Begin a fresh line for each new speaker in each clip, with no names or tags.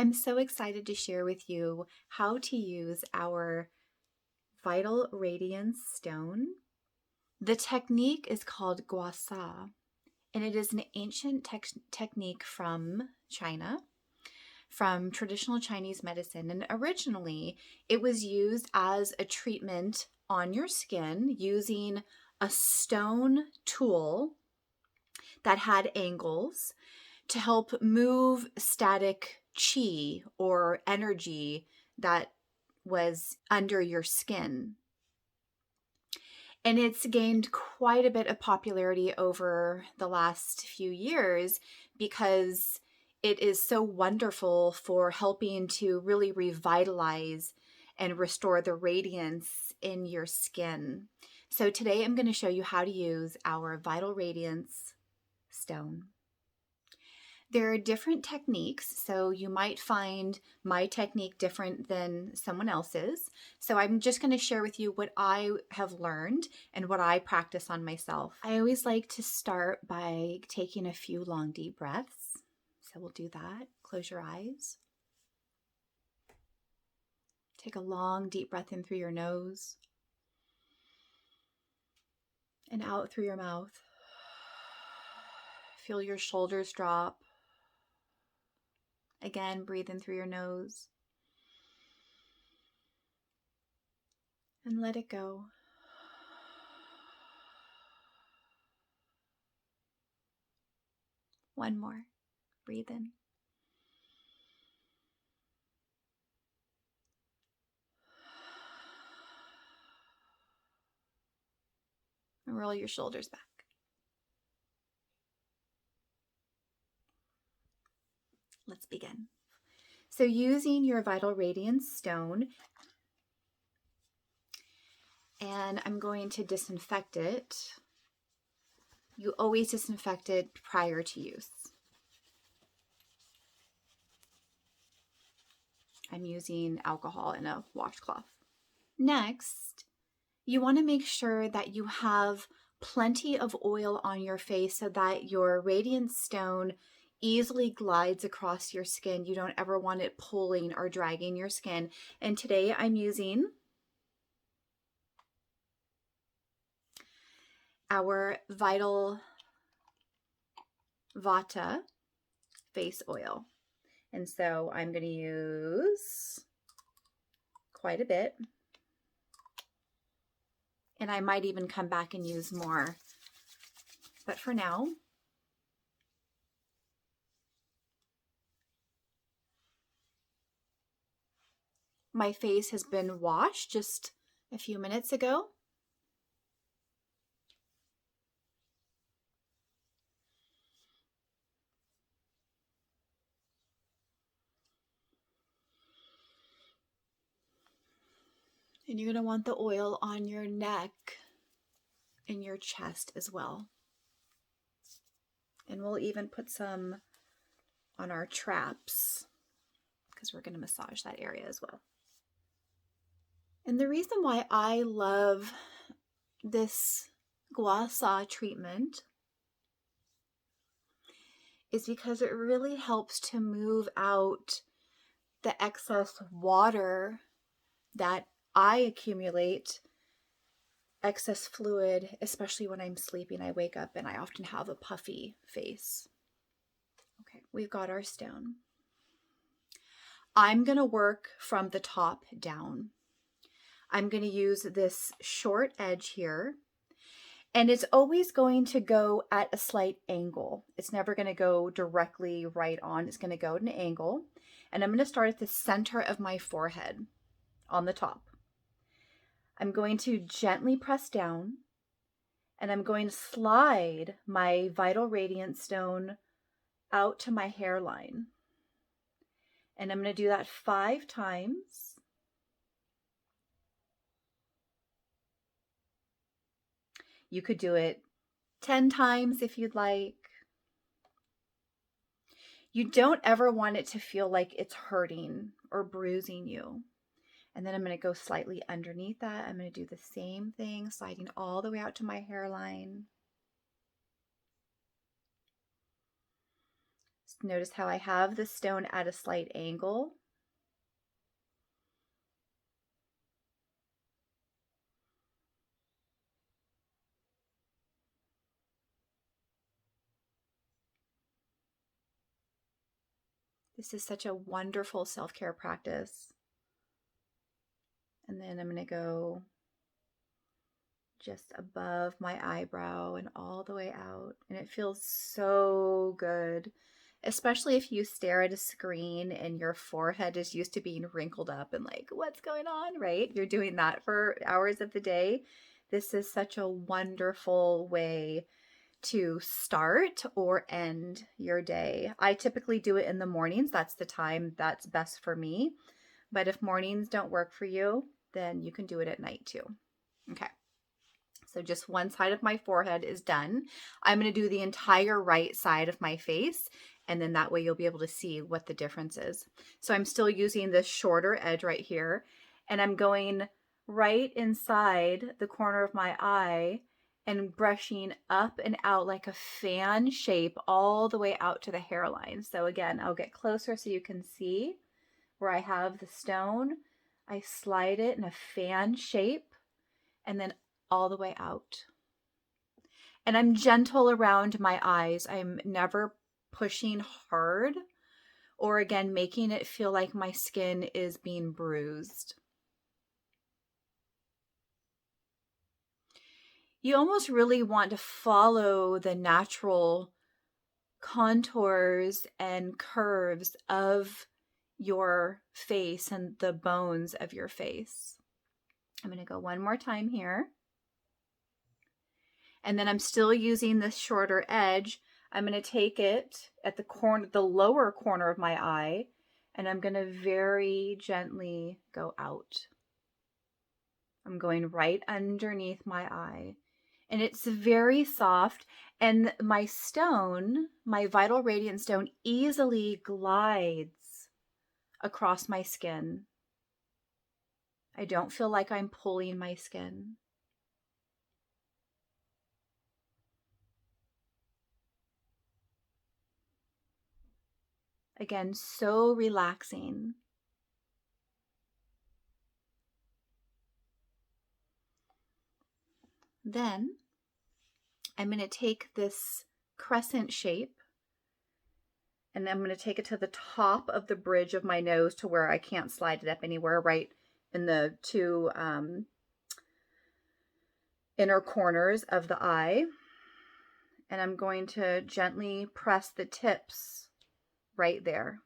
I'm so excited to share with you how to use our Vital Radiance Stone. The technique is called gua sha, and it is an ancient technique from China, from traditional Chinese medicine. And originally, it was used as a treatment on your skin using a stone tool that had angles to help move static chi or energy that was under your skin. And it's gained quite a bit of popularity over the last few years because it is so wonderful for helping to really revitalize and restore the radiance in your skin. So today I'm going to show you how to use our Vital Radiance Stone. There are different techniques, so you might find my technique different than someone else's. So I'm just going to share with you what I have learned and what I practice on myself. I always like to start by taking a few long, deep breaths. So we'll do that. Close your eyes. Take a long, deep breath in through your nose and out through your mouth. Feel your shoulders drop. Again, breathe in through your nose and let it go. One more. Breathe in. And roll your shoulders back. Let's begin. So using your Vital Radiance Stone, and I'm going to disinfect it. You always disinfect it prior to use. I'm using alcohol in a washcloth. Next, you want to make sure that you have plenty of oil on your face so that your Radiance Stone easily glides across your skin. You don't ever want it pulling or dragging your skin. And today I'm using our Vital Vata face oil. And so I'm going to use quite a bit. And I might even come back and use more. But for now, my face has been washed just a few minutes ago. And you're going to want the oil on your neck and your chest as well. And we'll even put some on our traps because we're going to massage that area as well. And the reason why I love this gua sha treatment is because it really helps to move out the excess water that I accumulate, excess fluid, especially when I'm sleeping. I wake up and I often have a puffy face. Okay, we've got our stone. I'm going to work from the top down. I'm going to use this short edge here, and it's always going to go at a slight angle. It's never going to go directly right on. It's going to go at an angle, and I'm going to start at the center of my forehead on the top. I'm going to gently press down, and I'm going to slide my Vital Radiance Stone out to my hairline. And I'm going to do that 5 times. You could do it 10 times if you'd like. You don't ever want it to feel like it's hurting or bruising you. And then I'm going to go slightly underneath that. I'm going to do the same thing, sliding all the way out to my hairline. notice how I have the stone at a slight angle. This is such a wonderful self-care practice. And then I'm going to go just above my eyebrow and all the way out. And it feels so good, especially if you stare at a screen and your forehead is used to being wrinkled up and like, what's going on, right? You're doing that for hours of the day. This is such a wonderful way to start or end your day. I typically do it in the mornings. That's the time that's best for me. But if mornings don't work for you, then you can do it at night too. Okay. So just one side of my forehead is done. I'm going to do the entire right side of my face, and then that way you'll be able to see what the difference is. So I'm still using this shorter edge right here, and I'm going right inside the corner of my eye and brushing up and out like a fan shape all the way out to the hairline. So again, I'll get closer so you can see where I have the stone. I slide it in a fan shape and then all the way out. And I'm gentle around my eyes. I'm never pushing hard or again making it feel like my skin is being bruised. You almost really want to follow the natural contours and curves of your face and the bones of your face. I'm going to go one more time here. And then I'm still using this shorter edge. I'm going to take it at the corner, the lower corner of my eye, and I'm going to very gently go out. I'm going right underneath my eye. And it's very soft. And my stone, my Vital Radiance Stone, easily glides across my skin. I don't feel like I'm pulling my skin. Again, so relaxing. Then I'm going to take this crescent shape and I'm going to take it to the top of the bridge of my nose to where I can't slide it up anywhere, right in the two inner corners of the eye. And I'm going to gently press the tips right there.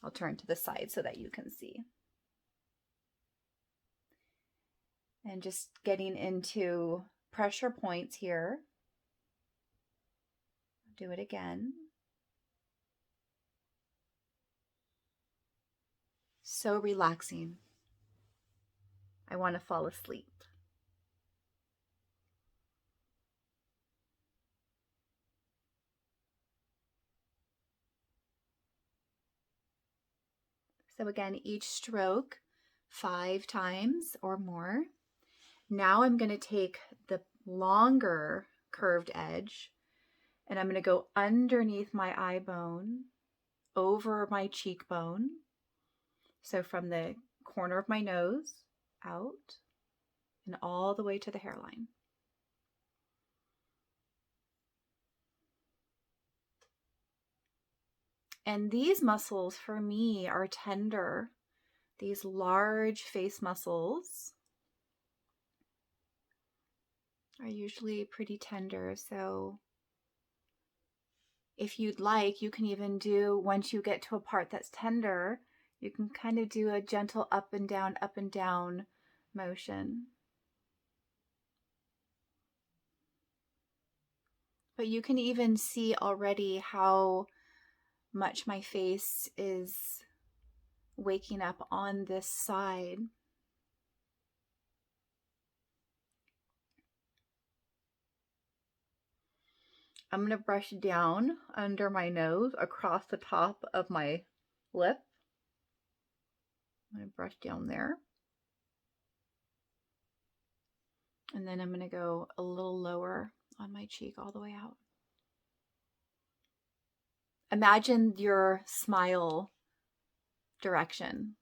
I'll turn to the side so that you can see. And just getting into pressure points here. Do it again. So relaxing. I want to fall asleep. So again, each stroke 5 times or more. Now I'm going to take the longer curved edge and I'm going to go underneath my eye bone, over my cheekbone. So from the corner of my nose out and all the way to the hairline. And these muscles for me are tender. These large face muscles are usually pretty tender. So if you'd like, you can even do, once you get to a part that's tender, you can kind of do a gentle up and down motion. But you can even see already how much my face is waking up on this side. I'm going to brush down under my nose across the top of my lip. I'm going to brush down there. And then I'm going to go a little lower on my cheek all the way out. Imagine your smile direction.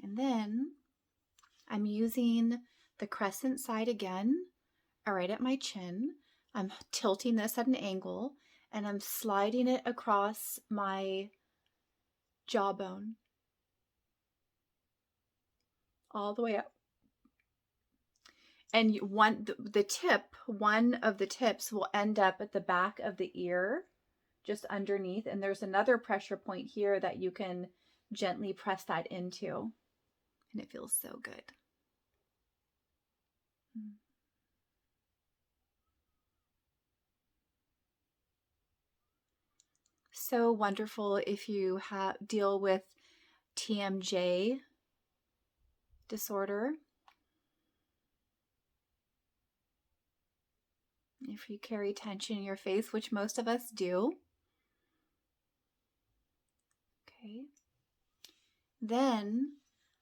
And then I'm using the crescent side again, right at my chin. I'm tilting this at an angle and I'm sliding it across my jawbone all the way up. And one of the tips will end up at the back of the ear, just underneath. And there's another pressure point here that you can gently press that into. And it feels so good. So wonderful if you deal with TMJ disorder. If you carry tension in your face, which most of us do. Okay. Then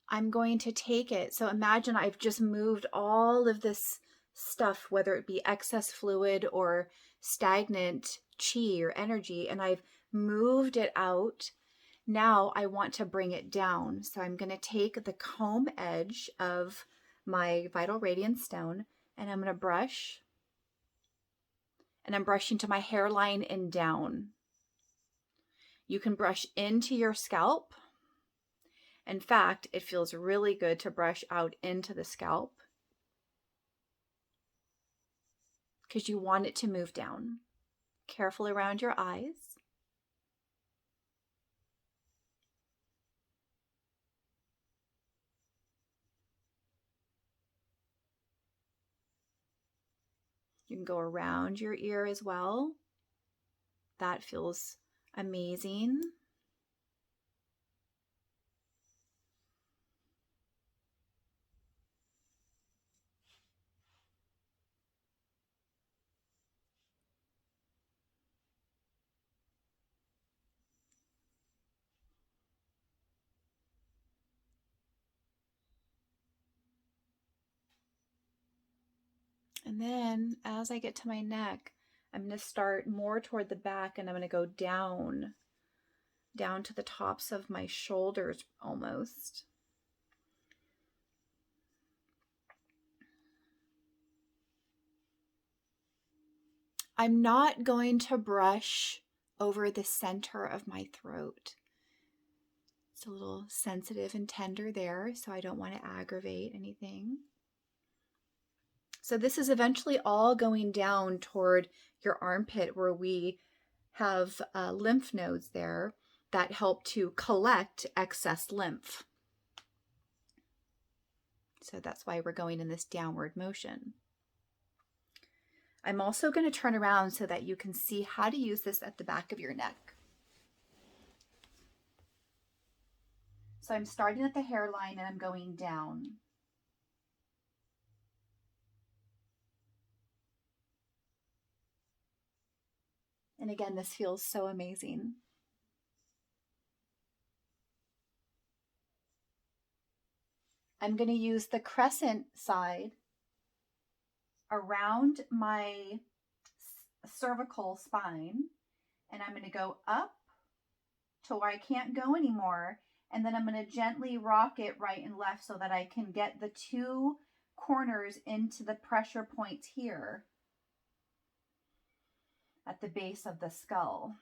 I'm going to take it. So imagine I've just moved all of this stuff, whether it be excess fluid or stagnant chi or energy, and I've moved it out. Now I want to bring it down. So I'm going to take the comb edge of my Vital Radiance Stone and I'm going to brush. And I'm brushing to my hairline and down. You can brush into your scalp. In fact, it feels really good to brush out into the scalp because you want it to move down. Careful around your eyes. You can go around your ear as well. That feels amazing. And then as I get to my neck, I'm going to start more toward the back and I'm going to go down to the tops of my shoulders almost. I'm not going to brush over the center of my throat. It's a little sensitive and tender there, so I don't want to aggravate anything. So this is eventually all going down toward your armpit where we have lymph nodes there that help to collect excess lymph. So that's why we're going in this downward motion. I'm also going to turn around so that you can see how to use this at the back of your neck. So I'm starting at the hairline and I'm going down. And again, this feels so amazing. I'm going to use the crescent side around my cervical spine, and I'm going to go up to where I can't go anymore, and then I'm going to gently rock it right and left so that I can get the two corners into the pressure points here at the base of the skull.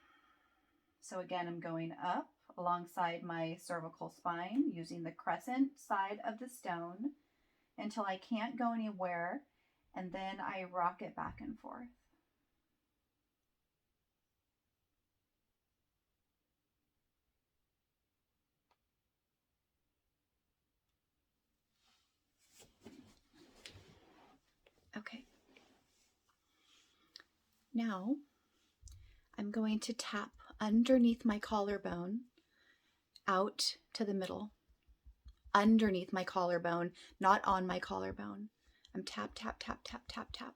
So again, I'm going up alongside my cervical spine using the crescent side of the stone until I can't go anywhere, and then I rock it back and forth. Okay. Now I'm going to tap underneath my collarbone out to the middle. Underneath my collarbone, not on my collarbone. I'm tap, tap, tap, tap, tap, tap.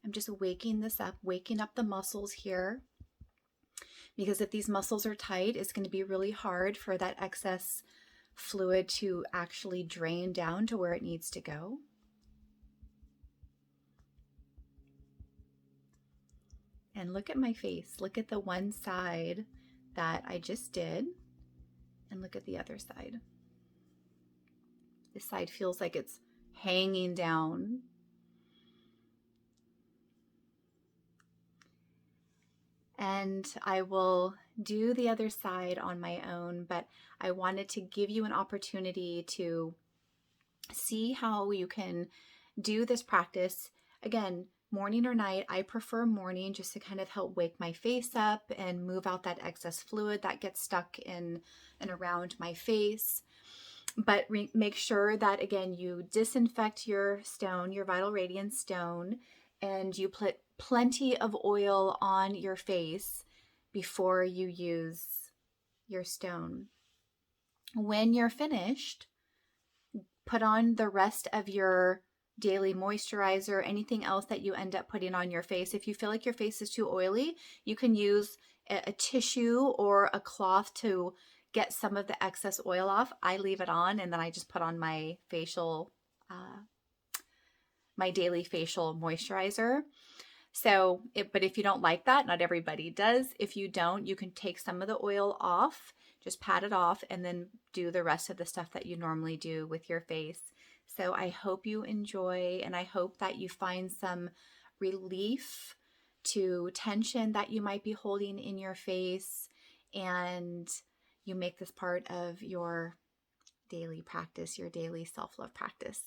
I'm just waking this up, waking up the muscles here. because if these muscles are tight, it's going to be really hard for that excess fluid to actually drain down to where it needs to go. And look at my face. Look at the one side that I just did, and look at the other side. This side feels like it's hanging down. And I will do the other side on my own, but I wanted to give you an opportunity to see how you can do this practice. Again, morning or night. I prefer morning just to kind of help wake my face up and move out that excess fluid that gets stuck in and around my face. But make sure that, again, you disinfect your stone, your Vital Radiance stone, and you put plenty of oil on your face before you use your stone. When you're finished, put on the rest of your daily moisturizer, anything else that you end up putting on your face. If you feel like your face is too oily, you can use a tissue or a cloth to get some of the excess oil off. I leave it on, and then I just put on my facial, my daily facial moisturizer. But if you don't like that, not everybody does. If you don't, you can take some of the oil off, just pat it off, and then do the rest of the stuff that you normally do with your face. So I hope you enjoy, and I hope that you find some relief to tension that you might be holding in your face, and you make this part of your daily practice, your daily self-love practice.